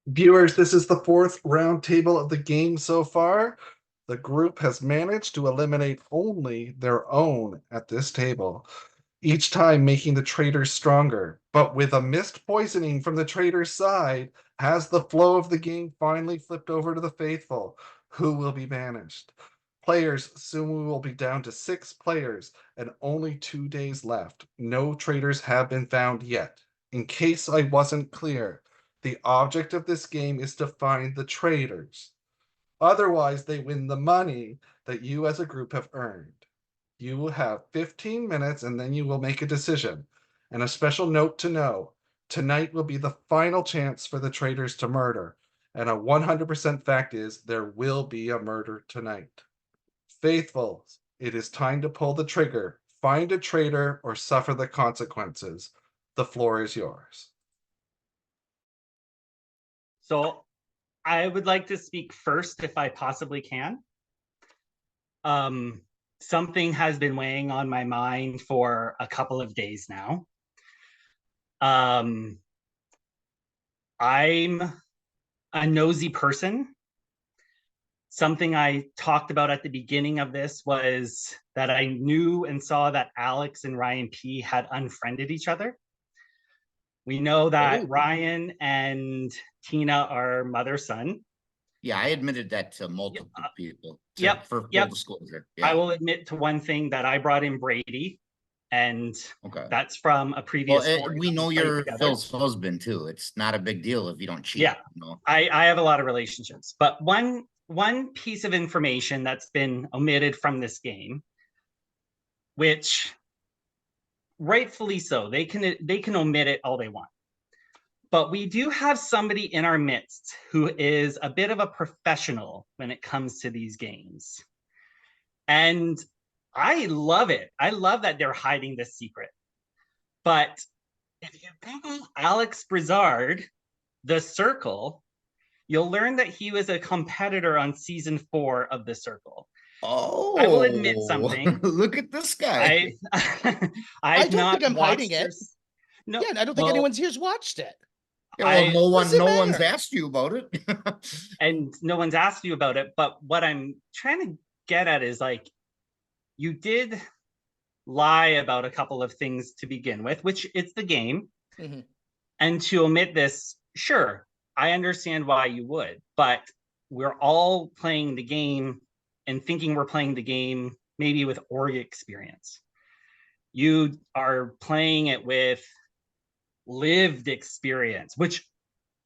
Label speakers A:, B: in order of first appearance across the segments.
A: Viewers, this is the fourth round table of the game so far. The group has managed to eliminate only their own at this table, each time making the traitors stronger. But with a missed poisoning from the traitors' side, has the flow of the game finally flipped over to the faithful? Who will be banished? Players, soon we will be down to 6 players and only 2 days left. No traitors have been found yet. In case I wasn't clear, the object of this game is to find the traitors. Otherwise, they win the money that you as a group have earned. You will have 15 minutes and then you will make a decision. And a special note to know, tonight will be the final chance for the traitors to murder. And a 100% fact is there will be a murder tonight. Faithfuls, it is time to pull the trigger. Find a traitor or suffer the consequences. The floor is yours.
B: So I would like to speak first if I possibly can. Something has been weighing on my mind for a couple of days now. I'm a nosy person. Something I talked about at the beginning of this was that I knew and saw that Alex and Ryan P had unfriended each other. We know that Ryan and Tina are mother-son.
C: Yeah, I admitted that to multiple people. For full disclosure.
B: Yeah. I will admit to one thing that I brought in Brady, and that's from a previous.
C: Well, we know you're Phil's husband too. It's not a big deal if you don't cheat.
B: Yeah,
C: you know?
B: I have a lot of relationships, but one piece of information that's been omitted from this game, which rightfully so, they can omit it all they want. But we do have somebody in our midst who is a bit of a professional when it comes to these games. And I love it. I love that they're hiding this secret. But if you Google Alex Brizard, The Circle, you'll learn that he was a competitor on season 4 of The Circle.
C: Oh,
B: I will admit something.
C: Look at this guy.
B: I
D: don't think I'm hiding it.
B: No,
D: yeah, I don't think anyone's here's watched it.
C: Yeah, well, no one's asked you about it.
B: And no one's asked you about it. But what I'm trying to get at is, like, you did lie about a couple of things to begin with, which it's the game.
D: Mm-hmm.
B: And to omit this, sure, I understand why you would, but we're all playing the game and thinking we're playing the game maybe with org experience. You are playing it with lived experience, which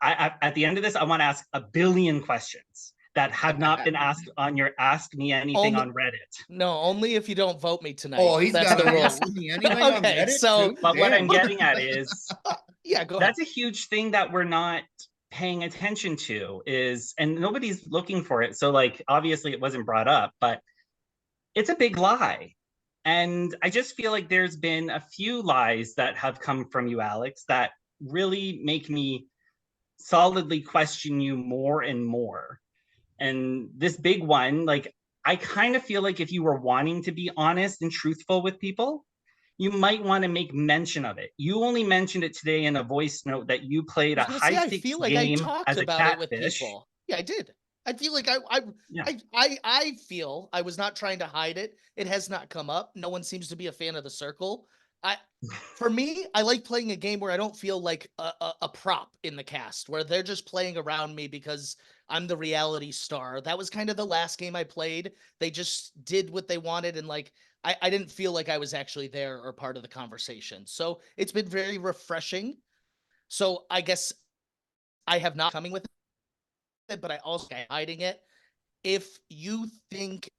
B: at the end of this, I want to ask a billion questions that have not been asked on your Ask Me Anything on Reddit.
D: No, only if you don't vote me tonight.
C: Oh, he's got to ask me anything on Reddit.
D: So,
B: but what I'm getting at is,
D: yeah, go ahead.
B: That's a huge thing that we're not paying attention to, is, and nobody's looking for it. So, like, obviously it wasn't brought up, but it's a big lie. And I just feel like there's been a few lies that have come from you, Alex, that really make me solidly question you more and more. And this big one, like, I kind of feel like if you were wanting to be honest and truthful with people, you might want to make mention of it. You only mentioned it today in a voice note that you played a high-stakes game as a catfish.
D: Yeah, I did. I feel like I feel I was not trying to hide it. It has not come up. No one seems to be a fan of The Circle. For me, I like playing a game where I don't feel like a prop in the cast, where they're just playing around me because I'm the reality star. That was kind of the last game I played. They just did what they wanted, and like I didn't feel like I was actually there or part of the conversation. So it's been very refreshing. So I guess I have not coming with it, but I also am hiding it. If you think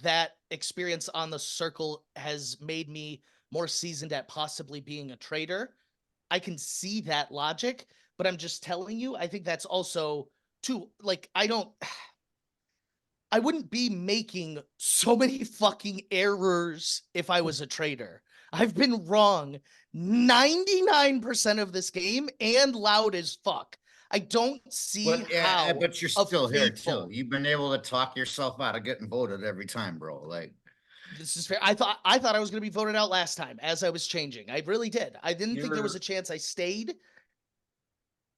D: that experience on The Circle has made me more seasoned at possibly being a traitor, I can see that logic, but I'm just telling you, I think that's also too, like, I wouldn't be making so many fucking errors if I was a traitor. I've been wrong 99% of this game and loud as fuck. I don't see how.
C: But you're still here too. You've been able to talk yourself out of getting voted every time, bro. Like,
D: this is fair. I thought I was going to be voted out last time as I was changing. I really did. I didn't think there was a chance I stayed.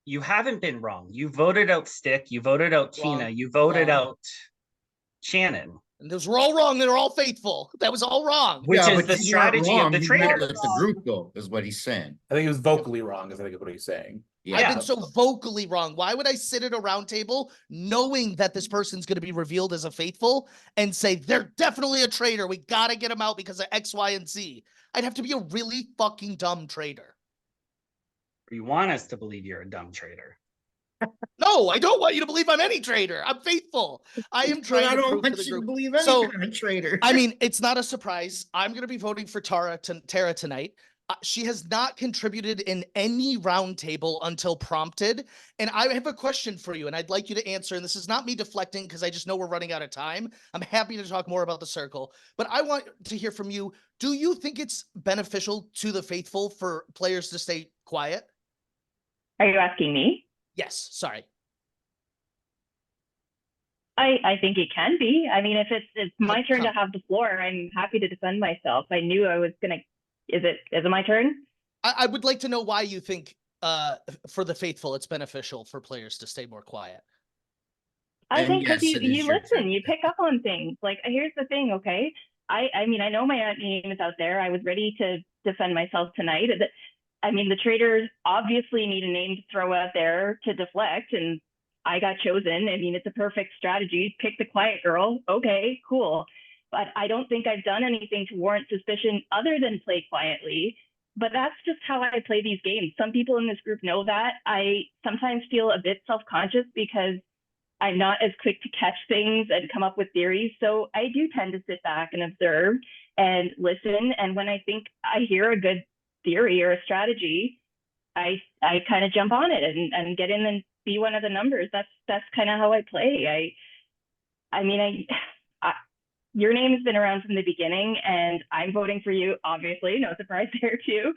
B: you haven't been wrong. You voted out Stick, you voted out Tina,
D: Wrong.
B: you voted
D: Wrong.
B: out Shannon,
D: And those were all wrong. They were all faithful. That was all wrong.
B: which
C: Yeah,
B: is
C: but
B: the
C: he's not
B: strategy of
C: wrong.
B: the
C: He meant
B: Traitors.
C: that the group though, is what he's saying.
E: I think he was vocally wrong, is I think what he's saying.
C: Yeah.
D: I've been so vocally wrong. Why would I sit at a round table knowing that this person's going to be revealed as a faithful and say they're definitely a traitor? We got to get them out because of X, Y, and Z. I'd have to be a really fucking dumb traitor.
B: You want us to believe you're a dumb traitor.
D: No, I don't want you to believe I'm any traitor. I'm faithful. I am trying
C: I
D: to
C: don't
D: prove to
C: want
D: the
C: you to
D: group.
C: believe any
D: So,
C: kind of traitor.
D: I mean, it's not a surprise. I'm going to be voting for Tara tonight. She has not contributed in any roundtable until prompted. And I have a question for you, and I'd like you to answer. And this is not me deflecting because I just know we're running out of time. I'm happy to talk more about the circle, but I want to hear from you. Do you think it's beneficial to the faithful for players to stay quiet?
F: Are you asking me?
D: Yes. Sorry.
F: I think it can be. I mean, if it's my turn to
D: Come.
F: have the floor, I'm happy to defend myself. I knew I was gonna. Is it my turn?
D: I would like to know why you think for the faithful it's beneficial for players to stay more quiet.
F: I
C: And
F: think because
C: yes, it is
F: you
C: your
F: listen,
C: turn.
F: you pick up on things. Like, here's the thing, okay? I mean, I know my name is out there. I was ready to defend myself tonight. I mean, the Traitors obviously need a name to throw out there to deflect, and I got chosen. I mean, it's a perfect strategy. Pick the quiet girl. Okay, cool. But I don't think I've done anything to warrant suspicion other than play quietly. But that's just how I play these games. Some people in this group know that. I sometimes feel a bit self-conscious because I'm not as quick to catch things and come up with theories. So I do tend to sit back and observe and listen. And when I think I hear a good theory or a strategy, I kind of jump on it and get in and be one of the numbers. That's kind of how I play. I mean, your name has been around from the beginning, and I'm voting for you. Obviously, no surprise there too.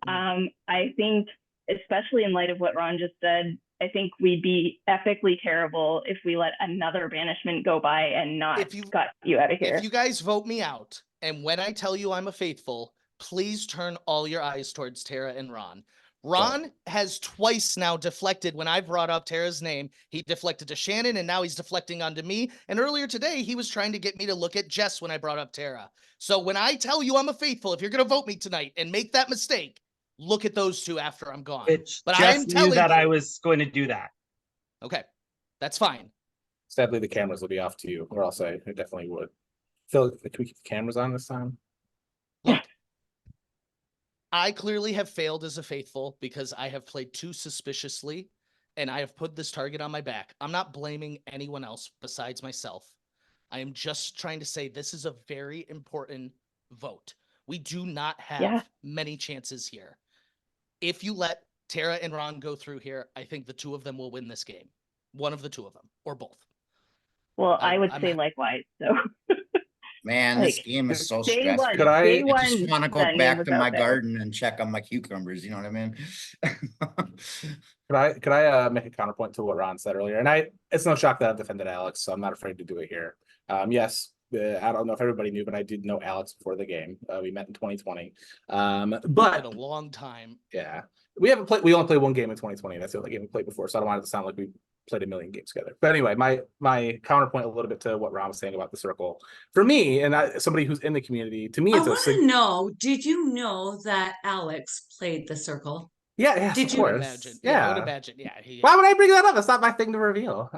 F: I think, especially in light of what Ron just said, I think we'd be epically terrible if we let another banishment go by and not got you out of here.
D: If you guys vote me out, and when I tell you I'm a faithful, please turn all your eyes towards Tara and Ron. Ron has twice now deflected when I brought up Tara's name. He deflected to Shannon, and now he's deflecting onto me. And earlier today, he was trying to get me to look at Jess when I brought up Tara. So when I tell you I'm a faithful, if you're going to vote me tonight and make that mistake, look at those two after I'm gone.
B: But I am telling you, I was going to do that.
D: Okay, that's fine.
E: Sadly, the cameras will be off to you, or else I definitely would. Phil, can we keep the cameras on this time?
D: Look, I clearly have failed as a faithful because I have played too suspiciously and I have put this target on my back. I'm not blaming anyone else besides myself. I am just trying to say this is a very important vote. We do not have many chances here. If you let Tara and Ron go through here, I think the two of them will win this game. One of the two of them, or both.
F: Well, I would say likewise. So,
C: man, this game is so
F: day
C: stressful.
F: one, day
C: I
F: one,
C: just want to go
F: that name
C: back
F: was
C: to
F: out
C: my
F: there.
C: garden and check on my cucumbers. You know what I mean?
E: Could I make a counterpoint to what Ron said earlier? And it's no shock that I've defended Alex, so I'm not afraid to do it here. Yes, I don't know if everybody knew, but I did know Alex before the game. We met in 2020. But
D: a long time.
E: Yeah, we only played one game in 2020. That's the only game we played before, so I don't want it to sound like we played a million games together. But anyway, my counterpoint a little bit to what Ron was saying about the circle. For me, and somebody who's in the community, to me, it's
G: I want to know, did you know that Alex played the circle?
E: Yeah,
D: Did
E: of
D: you
E: course.
D: imagine? Yeah, I would imagine. Yeah.
E: Why would I bring that up? That's not my thing to reveal.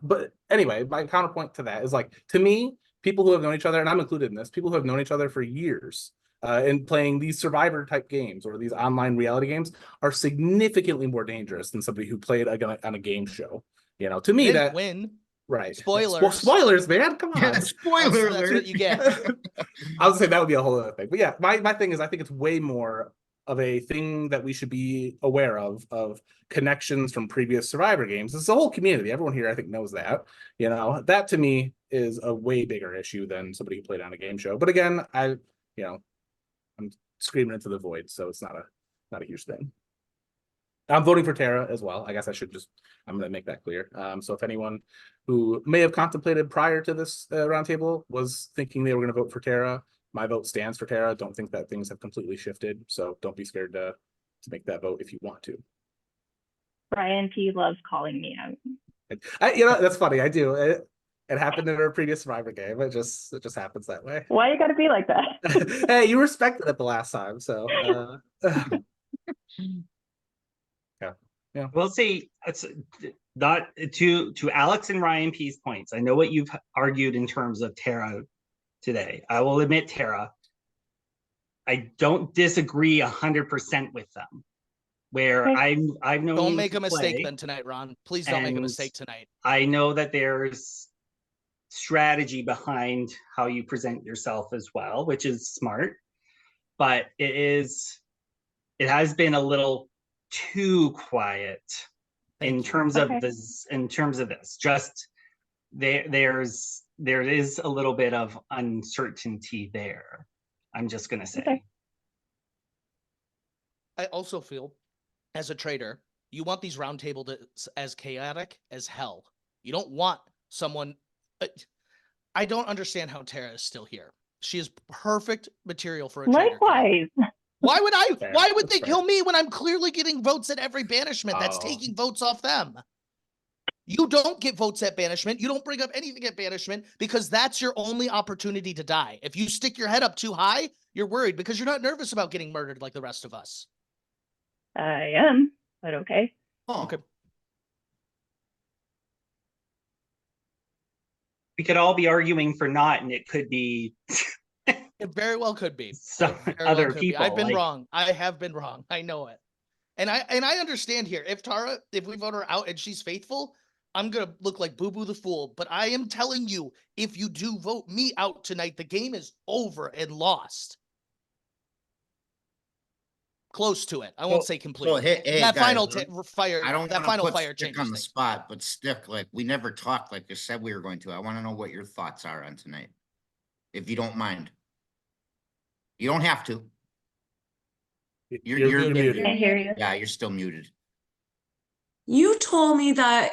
E: But anyway, my counterpoint to that is, like, to me, people who have known each other, and I'm included in this, people who have known each other for years, and playing these survivor type games or these online reality games are significantly more dangerous than somebody who played on a game show. You know, to me,
D: Didn't win.
E: Right.
D: Spoilers.
E: Spoilers, man. Come on.
C: Yeah, spoiler
D: That's what you get.
E: I was saying that would be a whole other thing. But yeah, my thing is, I think it's way more of a thing that we should be aware of connections from previous Survivor games. It's a whole community. Everyone here, I think, knows that. You know, that to me is a way bigger issue than somebody who played on a game show. But again, I'm screaming into the void, so it's not a huge thing. I'm voting for Tara as well. I guess I'm going to make that clear. So if anyone who may have contemplated prior to this roundtable was thinking they were going to vote for Tara, my vote stands for Tara. Don't think that things have completely shifted. So don't be scared to make that vote if you want to.
F: Brian P loves calling me out.
E: That's funny. I do. It happened in our previous Survivor game. It just happens that way.
F: Why you gotta be like that?
E: Hey, you respected it the last time, so yeah.
B: We'll see. It's not to Alex and Ryan P's points. I know what you've argued in terms of Tara today. I will admit, Tara, I don't disagree 100% with them. Where
F: Okay.
B: I've known.
D: Don't
B: you
D: make
B: to
D: a mistake
B: play,
D: then tonight, Ron. Please don't make a
B: and
D: mistake tonight.
B: I know that there's strategy behind how you present yourself as well, which is smart, but it has been a little too quiet in terms of this. In terms of this, just there is a little bit of uncertainty there. I'm just gonna say.
F: Okay.
D: I also feel, as a trader, you want these roundtable as chaotic as hell. You don't want someone. I don't understand how Tara is still here. She is perfect material for a trader.
F: Likewise.
D: Why would I?
E: Fair.
D: Why would
E: That's
D: they
E: fair.
D: kill me when I'm clearly getting votes at every banishment? That's
E: Oh.
D: taking votes off them. You don't get votes at banishment. You don't bring up anything at banishment because that's your only opportunity to die. If you stick your head up too high, you're worried because you're not nervous about getting murdered like the rest of us.
F: I am, but okay.
C: Oh,
D: Okay.
B: We could all be arguing for not, and it could be
D: It very well could be.
B: some
D: It very well
B: other
D: could be.
B: people.
D: I've been
B: like,
D: wrong. I have been wrong. I know it. And I understand here. If we vote her out and she's faithful, I'm gonna look like Boo Boo the Fool. But I am telling you, if you do vote me out tonight, the game is over and lost. Close to it. I won't say completely.
C: So hey,
D: that
C: guys,
D: final fire.
C: I don't
D: That
C: wanna
D: final
C: put
D: fire
C: Stick
D: changes
C: on the
D: things.
C: spot, but Stick, like, we never talked like you said we were going to. I want to know what your thoughts are on tonight, if you don't mind. You don't have to. You're muted.
F: I hear you.
C: Yeah, you're still muted.
G: You told me that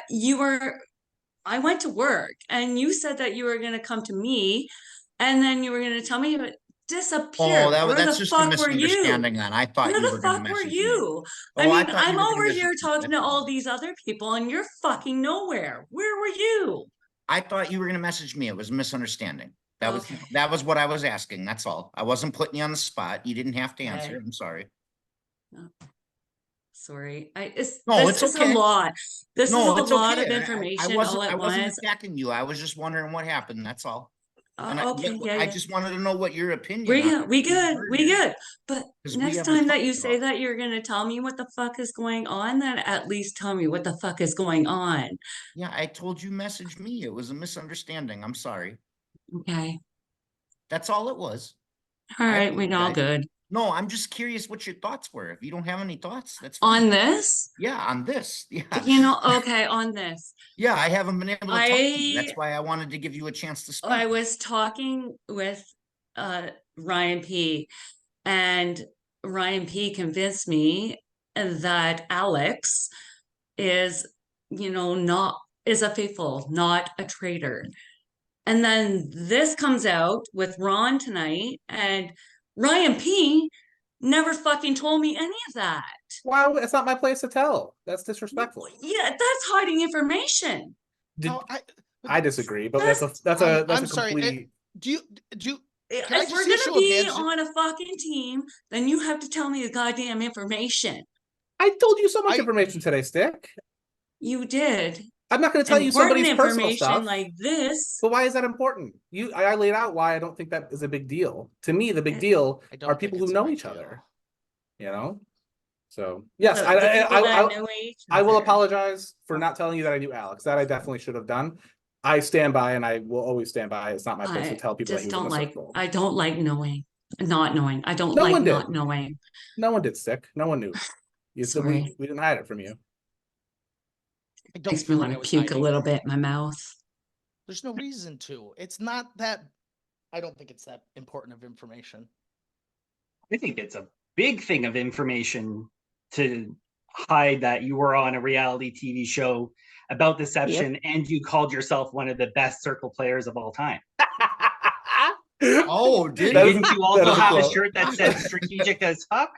G: I went to work and you said that you were going to come to me and then you were going to tell me to disappear.
C: Oh,
G: Where
C: that's
G: the
C: just a
G: fuck were you?
C: misunderstanding then. I thought
G: Where
C: you
G: the
C: were gonna
G: fuck were
C: message me.
G: you?
C: Oh,
G: I
C: I
G: mean,
C: thought you
G: I'm
C: were gonna
G: over
C: message
G: here
C: me.
G: talking to
C: That's
G: all
C: fine.
G: these other people and you're fucking nowhere. Where were you?
C: I thought you were gonna message me. It was a misunderstanding.
G: Okay.
C: That was what I was asking. That's all. I wasn't putting you on the spot. You didn't have to answer.
G: Okay.
C: I'm sorry.
G: Sorry.
C: No,
G: This
C: it's
G: is
C: okay.
G: a lot. This
C: No,
G: is a
C: it's
G: lot
C: okay.
G: of
C: I
G: information
C: wasn't
G: all at once.
C: attacking you. I was just wondering what happened. That's all. And
G: Okay, yeah,
C: I
G: yeah.
C: just wanted to know what your opinion
G: We
C: on
G: good. We good. But
C: 'Cause we
G: next
C: haven't
G: time that
C: talked
G: you say
C: about-
G: that you're gonna tell me what the fuck is going on, then at least tell me what the fuck is going on.
C: Yeah, I told you message me. It was a misunderstanding. I'm sorry.
G: Okay.
C: That's all it was.
G: All
C: I
G: right, we're all
C: apologize.
G: good.
C: No, I'm just curious what your thoughts were. If you don't have any thoughts, that's fine.
G: On this?
C: Yeah, on this. Yeah.
G: Okay, on this.
C: Yeah, I haven't been able to talk to you. That's
G: I
C: why I wanted to give you a chance to speak.
G: I was talking with Ryan P, and Ryan P convinced me that Alex is, is a faithful, not a traitor. And then this comes out with Ron tonight, and Ryan P never fucking told me any of that.
E: Wow, it's not my place to tell. That's disrespectful.
G: Yeah, that's hiding information.
D: No,
E: I disagree, but that's a
D: I'm
E: complete.
D: sorry. Do you? Can I
G: If
D: just
G: we're
D: see a show
G: gonna
D: of
G: be
D: hands?
G: on a fucking team, then you have to tell me the goddamn information.
E: I told you so much information today, Stick.
G: You did.
E: I'm not going to tell you
G: Important
E: somebody's personal
G: information
E: stuff.
G: like this.
E: But why is that important? I laid out why I don't think that is a big deal. To me, the big deal are people who know each other. You know. So yes,
G: So the people that know each
E: I will
G: other.
E: apologize for not telling you that I knew Alex. That I definitely should have done. I stand by, and I will always stand by. It's not my place to tell people that he was in the circle.
G: I don't like not knowing. I don't
E: No
G: like
E: one did.
G: not knowing.
E: No one did, Stick. No one knew.
G: Sorry.
E: We didn't hide it from you.
G: Makes me want to puke a little bit in my mouth.
D: There's no reason to. It's not that. I don't think it's that important of information.
B: I think it's a big thing of information to hide that you were on a reality TV show about deception and you called yourself one of the best circle players of all time.
C: Oh,
B: Didn't you also have a
E: quote.
B: shirt that said strategic as fuck?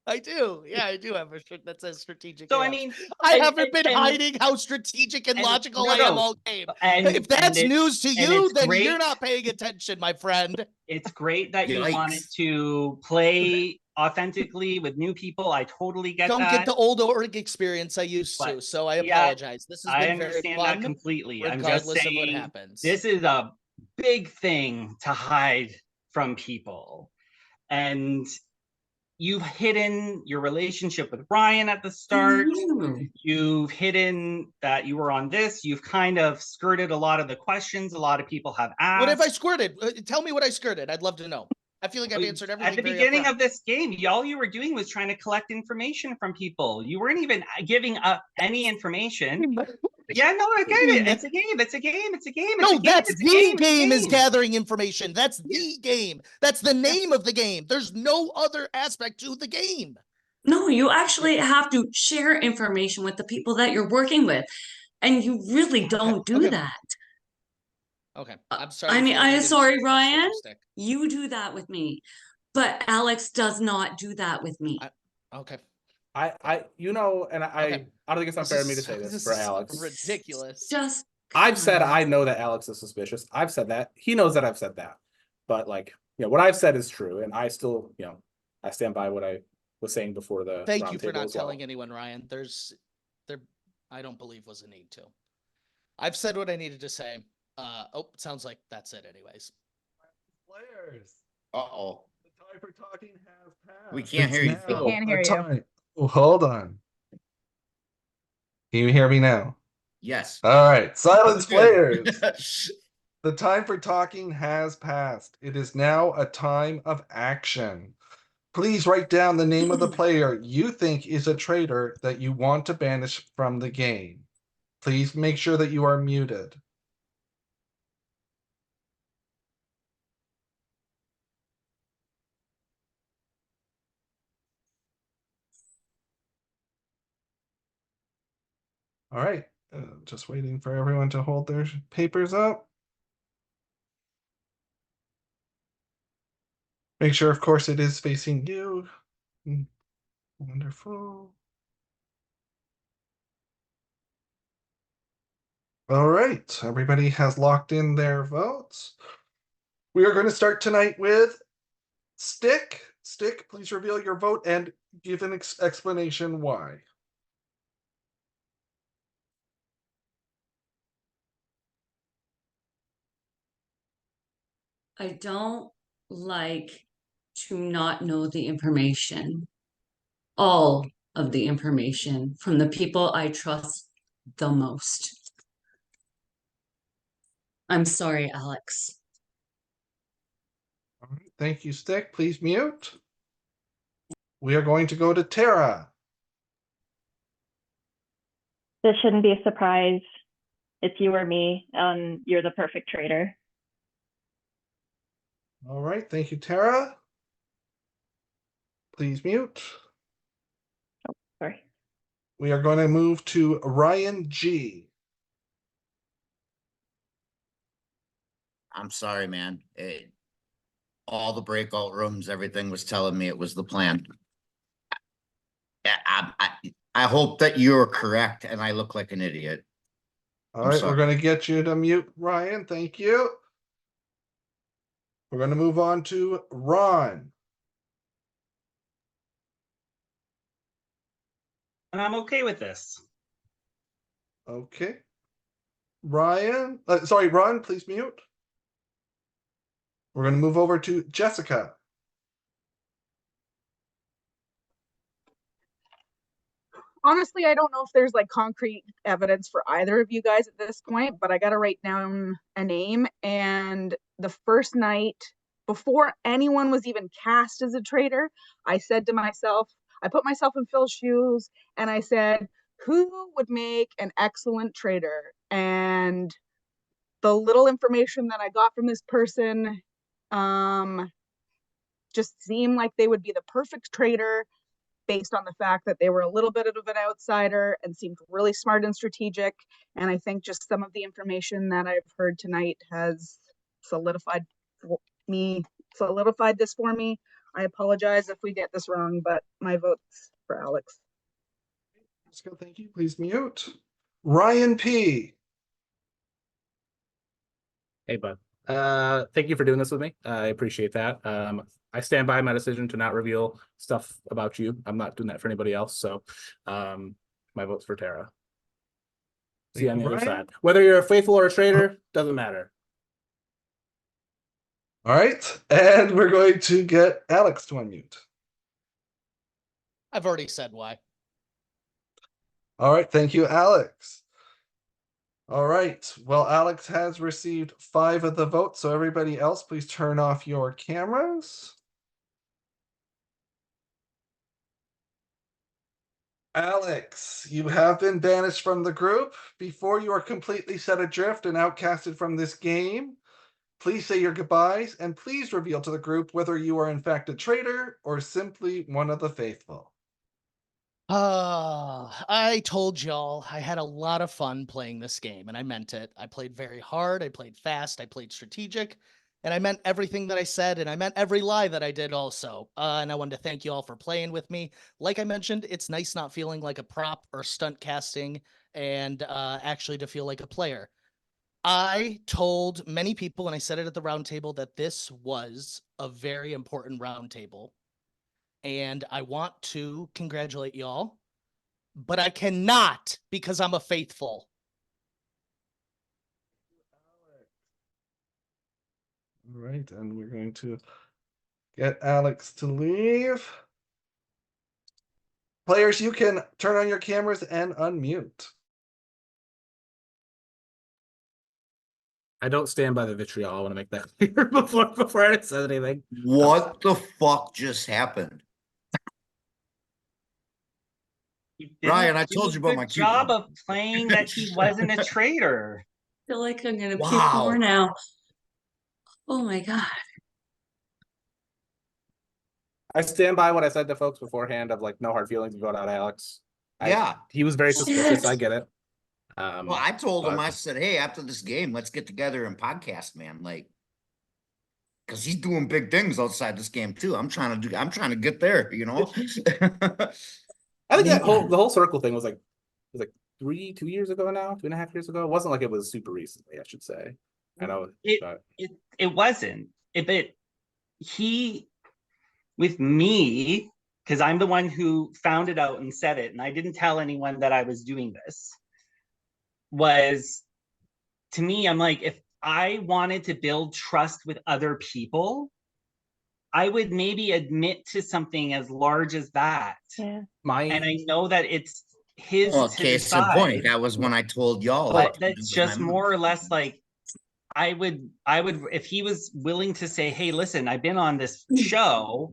D: I do. Yeah, I do have a shirt that says strategic.
B: So,
D: AF.
B: I mean,
D: I
B: and-
D: haven't been
B: and-
D: hiding how strategic and logical
B: no,
D: I am
B: no,
D: all game.
B: and
D: If that's
B: and
D: news to
B: and
D: you,
B: it's
D: then you're
B: great.
D: not paying attention, my friend.
B: It's great that you wanted
C: Yikes.
B: to play authentically with new people. I totally get
D: Don't
B: that.
D: get the old org experience I used to,
B: But,
D: so I
B: yeah,
D: apologize. This has
B: I
D: been very
B: understand that
D: fun,
B: completely. I'm just
D: regardless of what
B: saying
D: happens.
B: this is a big thing to hide from people. And you've hidden your relationship with Ryan at the start. You've hidden that you were on this. You've kind of skirted a lot of the questions a lot of people have asked.
D: What have I skirted? Tell me what I skirted. I'd love to know. I feel like I've answered everything.
B: At the
D: very
B: beginning
D: upfront.
B: of this game, all you were doing was trying to collect information from people. You weren't even giving up any information. Yeah, no, I get it. It's a game. It's a game. It's a game.
D: No, that's
B: it's a
D: the
B: game.
D: game
B: It's
D: is
B: a game.
D: gathering information. That's the game. That's the name of the game. There's no other aspect to the game.
G: No, you actually have to share information with the people that you're working with. And you really don't do that.
D: Okay, I'm sorry.
G: I mean, I'm sorry, Ryan.
D: Stick.
G: You do that with me. But Alex does not do that with me.
D: Okay.
E: You know, and
D: Okay.
E: I don't think it's unfair of me to say this for
D: is
E: Alex.
D: ridiculous.
G: Just
E: I've said I know that Alex is suspicious. I've said that. He knows that I've said that. But like, you know, what I've said is true, and I still, you know, I stand by what I was saying before the
D: Thank you for
E: roundtable
D: not
E: as well.
D: telling anyone, Ryan. I don't believe was a need to. I've said what I needed to say. It sounds like that's it anyways.
A: Players.
C: Uh-oh.
A: The time for talking has passed.
C: We can't hear you, Phil.
A: now
H: Can't hear
A: a
H: you.
A: time- Oh, hold on. Can you hear me now?
C: Yes.
A: All right. Silence,
C: Good.
A: players. The time for talking has passed. It is now a time of action. Please write down the name of the player you think is a traitor that you want to banish from the game. Please make sure that you are muted. All right. Just waiting for everyone to hold their papers up. Make sure, of course, it is facing you. Wonderful. All right. Everybody has locked in their votes. We are going to start tonight with Stick. Stick, please reveal your vote and give an explanation why.
G: I don't like to not know the information, all of the information from the people I trust the most. I'm sorry, Alex.
A: All right. Thank you, Stick. Please mute. We are going to go to Tara.
F: This shouldn't be a surprise. It's you or me. You're the perfect traitor.
A: All right. Thank you, Tara. Please mute.
F: Oh, sorry.
A: We are going to move to Ryan G.
C: I'm sorry, man. All the breakout rooms, everything was telling me it was the plan. I hope that you're correct and I look like an idiot.
A: All
C: I'm
A: right,
C: sorry.
A: we're going to get you to mute, Ryan. Thank you. We're going to move on to Ron.
B: And I'm okay with this.
A: Okay. Ryan, sorry, Ron, please mute. We're going to move over to Jessica.
H: Honestly, I don't know if there's like concrete evidence for either of you guys at this point, but I got to write down a name. And the first night, before anyone was even cast as a traitor, I said to myself, I put myself in Phil's shoes and I said, who would make an excellent traitor? And the little information that I got from this person just seemed like they would be the perfect traitor based on the fact that they were a little bit of an outsider and seemed really smart and strategic. And I think just some of the information that I've heard tonight has solidified this for me. I apologize if we get this wrong, but my vote's for Alex.
A: Jessica, thank you. Please mute. Ryan P.
E: Hey, bud. Thank you for doing this with me. I appreciate that. I stand by my decision to not reveal stuff about you. I'm not doing that for anybody else. So, my vote's for Tara. See you on the other side. Whether you're a faithful or a traitor, doesn't matter.
A: All right, and we're going to get Alex to unmute.
D: I've already said why.
A: All right, thank you, Alex. All right, well, Alex has received 5 of the votes, so everybody else, please turn off your cameras. Alex, you have been banished from the group. Before you are completely set adrift and outcasted from this game, please say your goodbyes and please reveal to the group whether you are in fact a traitor or simply one of the faithful.
D: I told y'all I had a lot of fun playing this game, and I meant it. I played very hard, I played fast, I played strategic, and I meant everything that I said, and I meant every lie that I did also. And I wanted to thank you all for playing with me. Like I mentioned, it's nice not feeling like a prop or stunt casting, and actually to feel like a player. I told many people, and I said it at the round table, that this was a very important round table. And I want to congratulate y'all, but I cannot because I'm a faithful.
A: All right, and we're going to get Alex to leave. Players, you can turn on your cameras and unmute.
E: I don't stand by the vitriol. I want to make that clear before I say anything.
C: What the fuck just happened? Ryan, I told you about my
B: job
C: coupon.
B: of playing that he wasn't a traitor.
G: I feel like I'm gonna puke
C: Wow.
G: more now. Oh my God.
E: I stand by what I said to folks beforehand of like no hard feelings if you vote out Alex.
C: Yeah.
E: He was very suspicious.
G: Shit.
E: I get it.
C: Well, I told him,
E: but-
C: I said, hey, after this game, let's get together and podcast, man. Like, because he's doing big things outside this game too. I'm trying to get there, you know.
E: I think the whole circle thing was like 2 years ago now, 2.5 years ago. It wasn't like it was super recently, I should say. I know
B: It wasn't. But he, with me, because I'm the one who found it out and said it, and I didn't tell anyone that I was doing this, was, to me, I'm like, if I wanted to build trust with other people, I would maybe admit to something as large as that.
F: Yeah.
B: And I know that it's his
C: Well,
B: to
C: case in
B: decide,
C: point, that was when I told y'all.
B: but
C: that
B: that's
C: was my
B: just
C: move.
B: more or less like, I would, if he was willing to say, hey, listen, I've been on this show,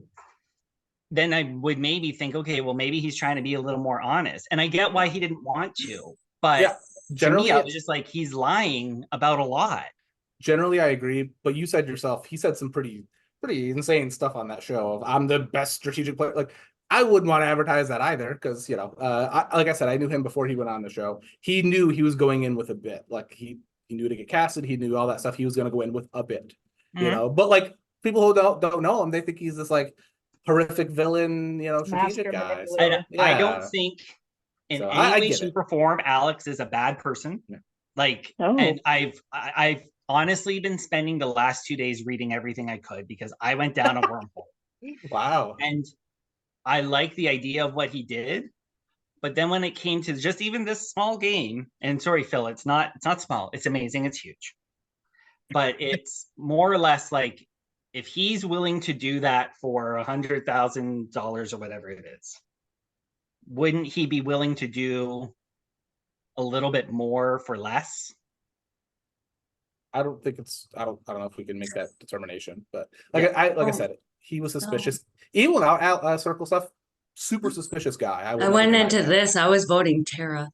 B: then I would maybe think, okay, well, maybe he's trying to be a little more honest. And I get why he didn't want to, but
E: yeah, generally,
B: to me, I was just like, he's lying about a lot.
E: Generally, I agree. But you said yourself, he said some pretty insane stuff on that show of I'm the best strategic player. Like, I wouldn't want to advertise that either because, you know, like I said, I knew him before he went on the show. He knew he was going in with a bit. Like, he knew to get casted. He knew all that stuff. He was going to go in with a bit, you know. But, like, people who don't know him, they think he's this, like, horrific villain, you know, strategic guy. So,
B: I don't think in
E: So,
B: any
E: I
B: way,
E: get
B: shape,
E: it.
B: or form, Alex is a bad person.
E: Yeah.
B: Like,
F: Oh.
B: and I've honestly been spending the last 2 days reading everything I could because I went down a wormhole.
E: Wow.
B: And I like the idea of what he did. But then when it came to just even this small game, and sorry, Phil, it's not small, it's amazing, it's huge. But it's more or less like, if he's willing to do that for $100,000 or whatever it is, wouldn't he be willing to do a little bit more for less?
E: I don't think it's. I don't know if we can make that determination. But like I said, he was suspicious. Even without circle stuff, super suspicious guy.
G: I went into this. I was voting Tara.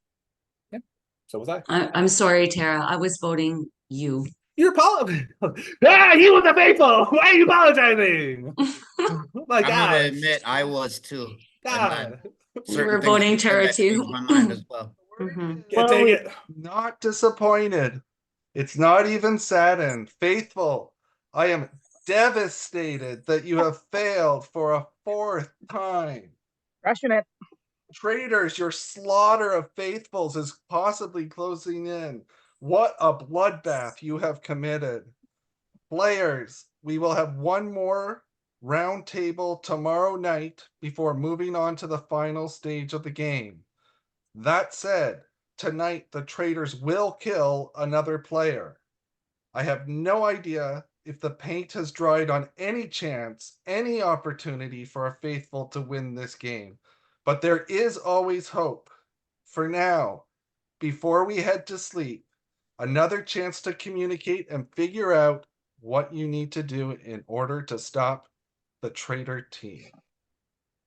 E: Yeah. So was I.
G: I'm sorry, Tara. I was voting you.
E: You're apologizing. Ah, he was the faithful. Why are you apologizing? My
C: I'm
E: God.
C: gonna admit I was too.
E: God.
G: We were voting Tara too.
C: My mind as well.
G: Mhm.
E: Can't take it.
A: Not disappointed. It's not even saddened. Faithful. I am devastated that you have failed for a fourth time.
H: Crushing it.
A: Traitors, your slaughter of faithfuls is possibly closing in. What a bloodbath you have committed. Players, we will have one more round table tomorrow night before moving on to the final stage of the game. That said, tonight the traitors will kill another player. I have no idea if the paint has dried on any chance, any opportunity for a faithful to win this game. But there is always hope. For now, before we head to sleep, another chance to communicate and figure out what you need to do in order to stop the traitor team.